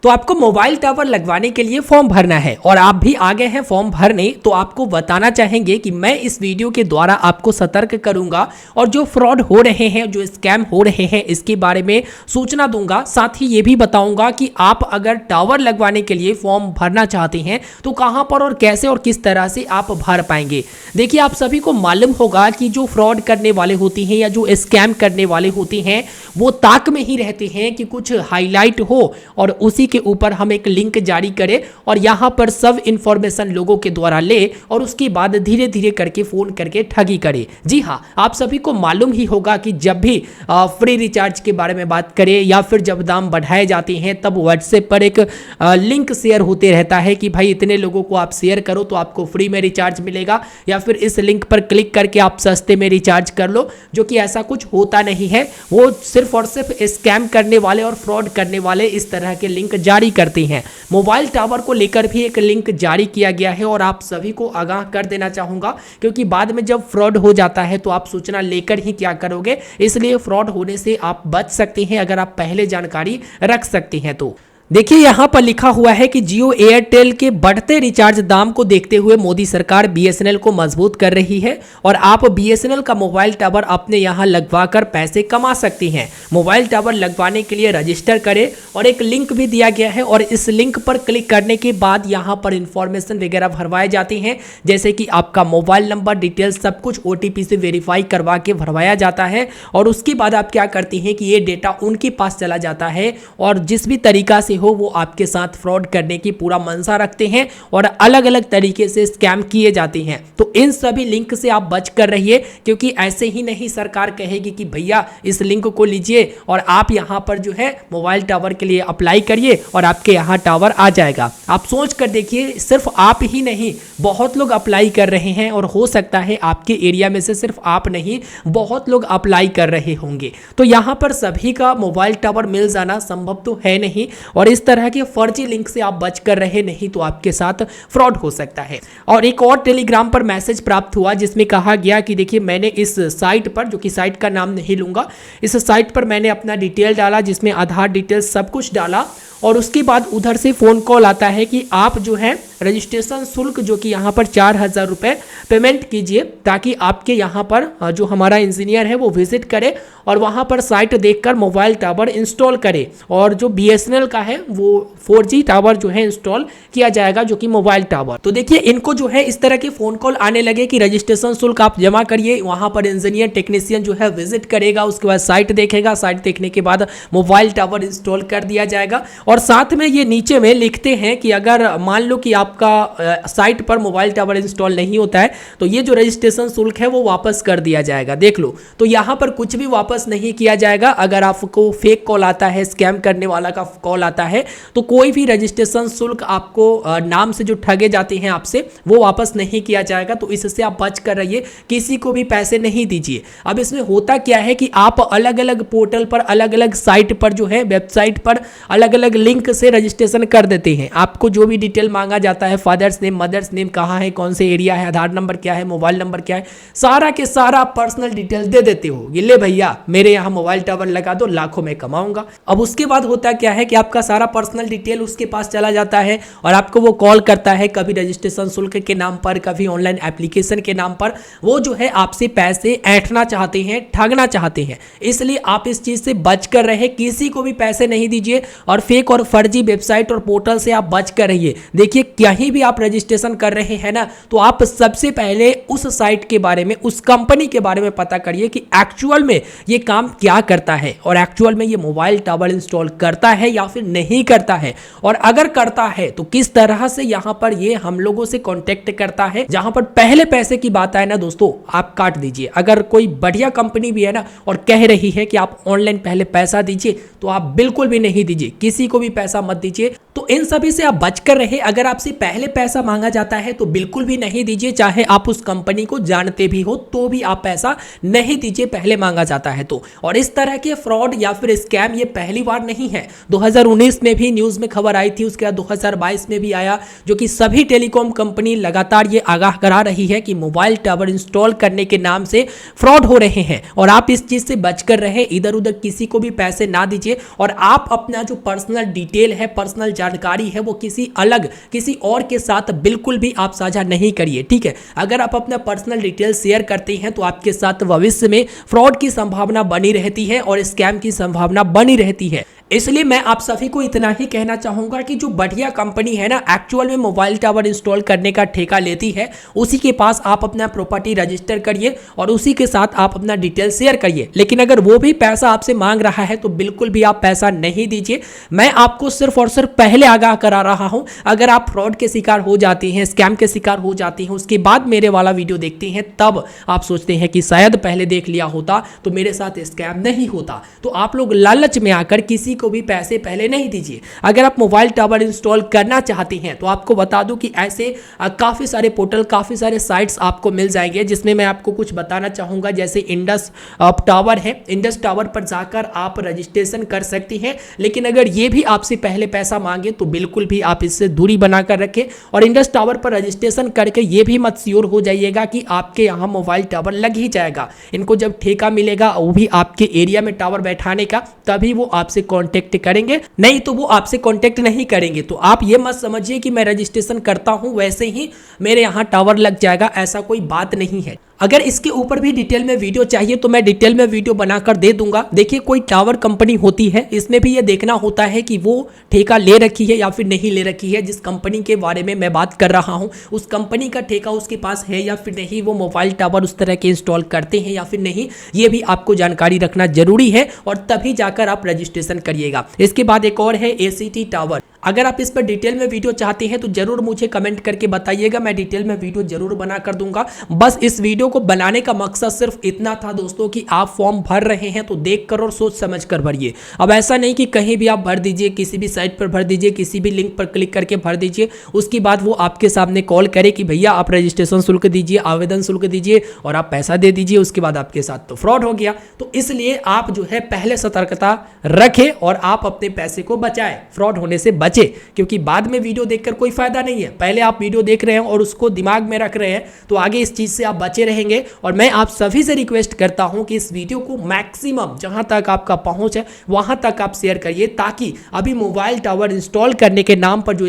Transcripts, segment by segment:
तो आपको mobile tower लगवाने के लिए फॉर्म भरना है और आप भी आ गए हैं फॉर्म भरने। तो आपको बताना चाहेंगे कि मैं इस वीडियो के द्वारा आपको सतर्क करूंगा और जो फ्रॉड हो रहे हैं, जो स्कैम हो रहे हैं, इसके बारे में सूचना दूंगा। साथ ही ये भी बताऊंगा कि आप अगर टावर लगवाने के लिए फॉर्म भरना चाहते हैं तो कहां पर और कैसे और किस तरह से आप भर पाएंगे। देखिए, आप सभी को मालूम होगा कि जो फ्रॉड करने वाले होते हैं या जो स्कैम करने वाले होते हैं वो ताक में ही रहते हैं कि कुछ हाईलाइट हो और उसी के ऊपर हम एक लिंक जारी करें और यहां पर सब इंफॉर्मेशन लोगों के द्वारा ले और उसके बाद धीरे धीरे करके फोन करके ठगी करे। जी हां, आप सभी को मालूम ही होगा कि जब भी फ्री रिचार्ज के बारे में बात करें या फिर जब दाम बढ़ाए जाते हैं तब व्हाट्सएप पर एक लिंक शेयर होते रहता है कि भाई इतने लोगों को आप शेयर करो तो आपको फ्री में रिचार्ज मिलेगा या फिर इस लिंक पर क्लिक करके आप सस्ते में रिचार्ज कर लो, जो कि ऐसा कुछ होता नहीं है। वो सिर्फ और सिर्फ स्कैम करने वाले और फ्रॉड करने वाले इस तरह के लिंक जारी करते हैं। मोबाइल टावर को लेकर भी एक लिंक जारी किया गया है और आप सभी को आगाह कर देना चाहूंगा, क्योंकि बाद में जब फ्रॉड हो जाता है तो आप सूचना लेकर ही क्या करोगे, इसलिए फ्रॉड होने से आप बच सकते हैं अगर आप पहले जानकारी रख सकते हैं। तो देखिए, यहां पर लिखा हुआ है कि जियो एयरटेल के बढ़ते रिचार्ज दाम को देखते हुए मोदी सरकार बीएसएनएल को मजबूत कर रही है और आप बीएसएनएल का मोबाइल टावर अपने यहां लगवाकर पैसे कमा सकती हैं। मोबाइल टावर लगवाने के लिए रजिस्टर करें और एक लिंक भी दिया गया है और इस लिंक पर क्लिक करने के बाद यहां पर इंफॉर्मेशन वगैरह भरवाए जाते हैं, जैसे कि आपका मोबाइल नंबर, डिटेल्स, सब कुछ ओटीपी से वेरीफाई करवा के भरवाया जाता है और उसके बाद आप क्या करती हैं कि ये डेटा उनके पास चला जाता है और जिस भी तरीका से हो वो आपके साथ फ्रॉड करने की पूरा मंशा रखते हैं और अलग अलग तरीके से स्कैम किए जाते हैं। तो इन सभी लिंक से आप बच कर रहिए, क्योंकि ऐसे ही नहीं सरकार कहेगी कि भैया इस लिंक को लीजिए और आप यहां पर जो है मोबाइल टावर के लिए अप्लाई करिए और आपके यहां टावर आ जाएगा। आप सोच कर देखिए, सिर्फ आप ही नहीं बहुत लोग अप्लाई कर रहे हैं और हो सकता है आपके एरिया में से सिर्फ आप नहीं बहुत लोग अप्लाई कर रहे होंगे। तो यहां पर सभी का मोबाइल टावर मिल जाना संभव तो है नहीं और इस तरह के फर्जी लिंक से आप बच कर रहे, नहीं तो आपके साथ फ्रॉड हो सकता है। और एक और टेलीग्राम पर मैसेज प्राप्त हुआ जिसमें कहा गया कि देखिए, मैंने इस साइट पर, जो कि साइट का नाम नहीं लूंगा, इस साइट पर मैंने अपना डिटेल डाला जिसमें आधार डिटेल सब कुछ डाला और उसके बाद उधर से फ़ोन कॉल आता है कि आप जो है रजिस्ट्रेशन शुल्क जो कि यहाँ पर 4000 रुपये पेमेंट कीजिए ताकि आपके यहाँ पर जो हमारा इंजीनियर है वो विजिट करे और वहाँ पर साइट देखकर मोबाइल टावर इंस्टॉल करे और जो बीएसएनएल का है वो 4G टावर जो है इंस्टॉल किया जाएगा, जो कि मोबाइल टावर। तो देखिए, इनको जो है इस तरह के फ़ोन कॉल आने लगे कि रजिस्ट्रेशन शुल्क आप जमा करिए, वहाँ पर इंजीनियर टेक्नीशियन जो है विजिट करेगा, उसके बाद साइट देखेगा, साइट देखने के बाद मोबाइल टावर इंस्टॉल कर दिया जाएगा। और साथ में ये नीचे में लिखते हैं कि अगर मान लो कि आपका साइट पर मोबाइल टावर इंस्टॉल नहीं होता है तो ये जो रजिस्ट्रेशन शुल्क है वो वापस कर दिया जाएगा। देख लो, तो यहाँ पर कुछ भी वापस नहीं किया जाएगा। अगर आपको फेक कॉल आता है, स्कैम करने वाला का कॉल आता है, तो कोई भी रजिस्ट्रेशन शुल्क आपको नाम से जो ठगे जाते हैं आपसे वो वापस नहीं किया जाएगा। तो इससे आप बच कर रहिए, किसी को भी पैसे नहीं दीजिए। अब इसमें होता क्या है कि आप अलग अलग पोर्टल पर, अलग अलग साइट पर जो है, वेबसाइट पर अलग अलग लिंक से रजिस्ट्रेशन कर देते हैं। आपको जो भी डिटेल मांगा जाता है, फादर्स नेम, मदर्स नेम, कहाँ है, कौन से एरिया है, आधार नंबर क्या है, मोबाइल नंबर क्या है, सारा के सारा पर्सनल डिटेल दे देते हो। ये ले भैया मेरे यहाँ मोबाइल टावर लगा दो, लाखों में कमाऊंगा। अब उसके बाद होता क्या है कि आपका सारा पर्सनल डिटेल उसके पास चला जाता है और आपको वो कॉल करता है, कभी रजिस्ट्रेशन शुल्क के नाम पर, कभी ऑनलाइन एप्लीकेशन के नाम पर। वो जो है आपसे पैसे ऐंठना चाहते हैं, ठगना चाहते हैं। इसलिए आप इस चीज से बच कर रहे, किसी को भी पैसे नहीं दीजिए और फेक और फर्जी वेबसाइट और पोर्टल से आप बच कर रहिए। देखिए, कहीं भी आप रजिस्ट्रेशन कर रहे हैं ना, तो आप सबसे पहले उस साइट के बारे में, उस कंपनी के बारे में पता करिए कि एक्चुअल में ये काम क्या करता है और एक्चुअल में ये मोबाइल टावर इंस्टॉल करता है या फिर नहीं करता है, और अगर करता है तो किस तरह से यहाँ पर ये हम लोगों से कांटेक्ट करता है। जहां पर पहले पैसे की बात आए ना दोस्तों, आप काट दीजिए। अगर कोई बढ़िया कंपनी भी है ना और कह रही है कि आप ऑनलाइन पहले पैसा दीजिए, तो आप बिल्कुल भी नहीं दीजिए, किसी को भी पैसा मत दीजिए। तो इन सभी से आप बचकर रहे। अगर आपसे पहले पैसा मांगा जाता है तो बिल्कुल भी नहीं दीजिए, चाहे आप उस कंपनी को जानते भी हो तो भी आप पैसा नहीं दीजिए पहले मांगा जाता है तो। और इस तरह के फ्रॉड या फिर स्कैम ये पहली बार नहीं है, 2019 में भी न्यूज़ में खबर आई थी, उसके बाद 2022 में भी आया, जो कि सभी टेलीकॉम कंपनी लगातार ये आगाह करा रही है कि मोबाइल टावर इंस्टॉल करने के नाम से फ्रॉड हो रहे हैं। और आप इस चीज़ से बचकर रहे, इधर उधर किसी को भी पैसे ना दीजिए, और आप अपना जो पर्सनल डिटेल है, पर्सनल जानकारी है, वो किसी और के साथ बिल्कुल भी आप साझा नहीं करिए, ठीक है। अगर आप अपना पर्सनल डिटेल शेयर करते हैं तो आपके साथ भविष्य में फ्रॉड की संभावना बनी रहती है और स्कैम की संभावना बनी रहती है। इसलिए मैं आप सभी को इतना ही कहना चाहूंगा कि जो बढ़िया कंपनी है ना, एक्चुअल में मोबाइल टावर इंस्टॉल करने का ठेका लेती है, उसी के पास आप अपना प्रॉपर्टी रजिस्टर करिए और उसी के साथ आप अपना डिटेल शेयर करिए। लेकिन अगर वो भी पैसा आपसे मांग रहा है तो बिल्कुल भी आप पैसा नहीं दीजिए। मैं आपको सिर्फ और सिर्फ पहले आगाह करा रहा हूं। अगर आप फ्रॉड के शिकार हो जाते हैं, स्कैम के शिकार हो जाते हैं, उसके बाद मेरे वाला वीडियो देखते हैं, तब आप सोचते हैं कि शायद पहले देख लिया होता तो मेरे साथ स्कैम नहीं होता। तो आप लोग लालच में आकर किसी को भी पैसे पहले नहीं दीजिए। अगर आप मोबाइल टावर इंस्टॉल करना चाहते हैं तो आपको बता दूं कि ऐसे काफ़ी सारे पोर्टल, काफ़ी सारे साइट्स आपको मिल जाएंगे, जिसमें मैं आपको कुछ बताना चाहूँगा। जैसे इंडस टावर है, इंडस टावर पर जाकर आप रजिस्ट्रेशन कर सकती हैं। लेकिन अगर ये भी आपसे पहले पैसा मांगे तो बिल्कुल भी आप इससे दूरी बनाकर रखें। और इंडस टावर पर रजिस्ट्रेशन करके ये भी मत श्योर हो जाइएगा कि आपके यहाँ मोबाइल टावर लग ही जाएगा। इनको जब ठेका मिलेगा, वो भी आपके एरिया में टावर बैठाने का, तभी वो आपसे कॉन्टेक्ट करेंगे, नहीं तो वो आपसे कांटेक्ट नहीं करेंगे। तो आप ये मत समझिए कि मैं रजिस्ट्रेशन करता हूं वैसे ही मेरे यहां टावर लग जाएगा, ऐसा कोई बात नहीं है। अगर इसके ऊपर भी डिटेल में वीडियो चाहिए तो मैं डिटेल में वीडियो बनाकर दे दूंगा। देखिए, कोई टावर कंपनी होती है, इसमें भी ये देखना होता है कि वो ठेका ले रखी है या फिर नहीं ले रखी है। जिस कंपनी के बारे में मैं बात कर रहा हूं, उस कंपनी का ठेका उसके पास है या फिर नहीं, वो मोबाइल टावर उस तरह के इंस्टॉल करते हैं या फिर नहीं, ये भी आपको जानकारी रखना जरूरी है और तभी जाकर आप रजिस्ट्रेशन करिएगा। इसके बाद एक और है ACT टावर। अगर आप इस पर डिटेल में वीडियो चाहते हैं तो जरूर मुझे कमेंट करके बताइएगा, मैं डिटेल में वीडियो जरूर बना कर दूंगा। बस इस वीडियो को बनाने का मकसद सिर्फ इतना था दोस्तों कि आप फॉर्म भर रहे हैं तो देख कर और सोच समझ कर भरिए। अब ऐसा नहीं कि कहीं भी आप भर दीजिए, किसी भी साइट पर भर दीजिए, किसी भी लिंक पर क्लिक करके भर दीजिए, उसके बाद वो आपके सामने कॉल करे कि भैया आप रजिस्ट्रेशन शुल्क दीजिए, आवेदन शुल्क दीजिए और आप पैसा दे दीजिए, उसके बाद आपके साथ तो फ्रॉड हो गया। तो इसलिए आप जो है पहले सतर्कता रखें और आप अपने पैसे को बचाएं, फ्रॉड होने से बचे, क्योंकि बाद में वीडियो देखकर कोई फायदा नहीं है। पहले आप वीडियो देख रहे हैं और उसको दिमाग में रख रहे हैं तो आगे इस चीज से आप बचे रहेंगे। और मैं आप सभी से रिक्वेस्ट करता हूं कि इस वीडियो को मैक्सिमम जहां तक आपका पहुंच है वहां तक आप शेयर करिए, ताकि अभी मोबाइल टावर इंस्टॉल करने के नाम पर जो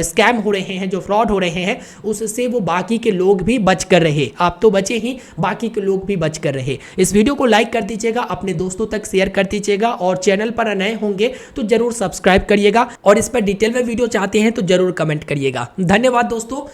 स्कैम हो रहे हैं, जो फ्रॉड हो रहे हैं, उससे वो बाकी के लोग भी बच कर रहे। आप तो बचे ही, बाकी के लोग भी बच कर रहे। इस वीडियो को लाइक कर दीजिएगा, अपने दोस्तों तक शेयर कर दीजिएगा और चैनल पर नए होंगे तो जरूर सब्सक्राइब करिएगा और इस पर डिटेल में वीडियो चाहते हैं तो जरूर कमेंट करिएगा। धन्यवाद दोस्तों।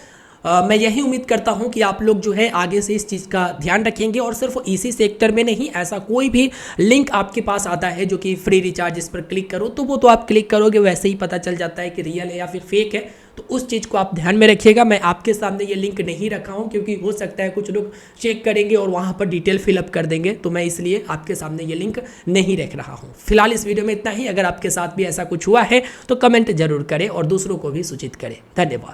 मैं यही उम्मीद करता हूं कि आप लोग जो है आगे से इस चीज़ का ध्यान रखेंगे और सिर्फ इसी सेक्टर में नहीं, ऐसा कोई भी लिंक आपके पास आता है जो कि फ्री रिचार्ज, इस पर क्लिक करो तो वो तो आप क्लिक करोगे वैसे ही पता चल जाता है कि रियल है या फिर फेक है। तो उस चीज़ को आप ध्यान में रखिएगा। मैं आपके सामने ये लिंक नहीं रखा हूं क्योंकि हो सकता है कुछ लोग चेक करेंगे और वहां पर डिटेल फिलअप कर देंगे, तो मैं इसलिए आपके सामने ये लिंक नहीं रख रहा हूं। फिलहाल इस वीडियो में इतना ही। अगर आपके साथ भी ऐसा कुछ हुआ है तो कमेंट जरूर करें और दूसरों को भी सूचित करें। धन्यवाद।